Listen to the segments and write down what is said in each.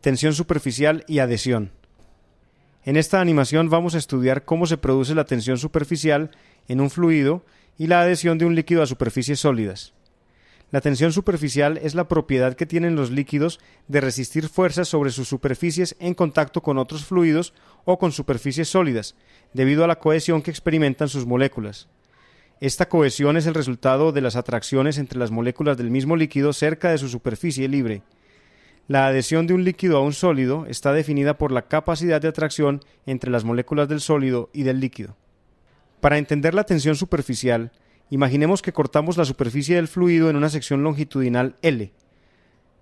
tensión superficial y adhesión. En esta animación vamos a estudiar cómo se produce la tensión superficial en un fluido y la adhesión de un líquido a superficies sólidas. La tensión superficial es la propiedad que tienen los líquidos de resistir fuerzas sobre sus superficies en contacto con otros fluidos o con superficies sólidas, debido a la cohesión que experimentan sus moléculas. Esta cohesión es el resultado de las atracciones entre las moléculas del mismo líquido cerca de su superficie libre. La adhesión de un líquido a un sólido está definida por la capacidad de atracción entre las moléculas del sólido y del líquido. Para entender la tensión superficial, imaginemos que cortamos la superficie del fluido en una sección longitudinal L.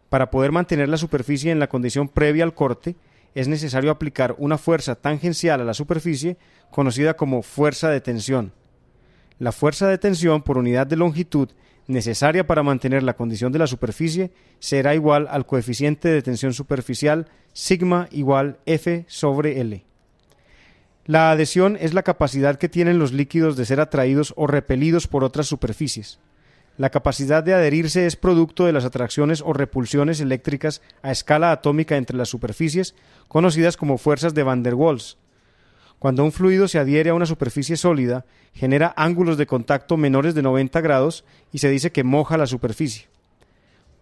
Para poder mantener la superficie en la condición previa al corte, es necesario aplicar una fuerza tangencial a la superficie, conocida como fuerza de tensión. La fuerza de tensión por unidad de longitud necesaria para mantener la condición de la superficie será igual al coeficiente de tensión superficial sigma igual F sobre L. La adhesión es la capacidad que tienen los líquidos de ser atraídos o repelidos por otras superficies. La capacidad de adherirse es producto de las atracciones o repulsiones eléctricas a escala atómica entre las superficies, conocidas como fuerzas de Van der Waals. Cuando un fluido se adhiere a una superficie sólida, genera ángulos de contacto menores de 90 grados y se dice que moja la superficie.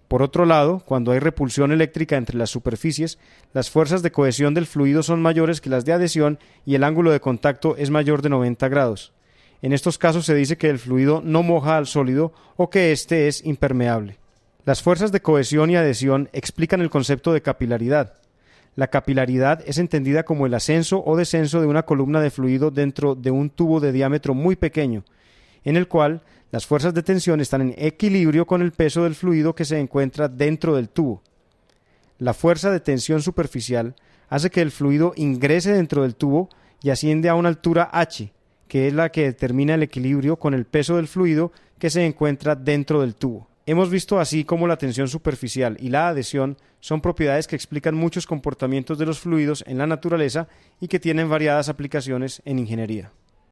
Por otro lado, cuando hay repulsión eléctrica entre las superficies, las fuerzas de cohesión del fluido son mayores que las de adhesión y el ángulo de contacto es mayor de 90 grados. En estos casos se dice que el fluido no moja al sólido o que éste es impermeable. Las fuerzas de cohesión y adhesión explican el concepto de capilaridad. La capilaridad es entendida como el ascenso o descenso de una columna de fluido dentro de un tubo de diámetro muy pequeño, en el cual las fuerzas de tensión están en equilibrio con el peso del fluido que se encuentra dentro del tubo. La fuerza de tensión superficial hace que el fluido ingrese dentro del tubo y asciende a una altura h, que es la que determina el equilibrio con el peso del fluido que se encuentra dentro del tubo. Hemos visto así cómo la tensión superficial y la adhesión son propiedades que explican muchos comportamientos de los fluidos en la naturaleza y que tienen variadas aplicaciones en ingeniería.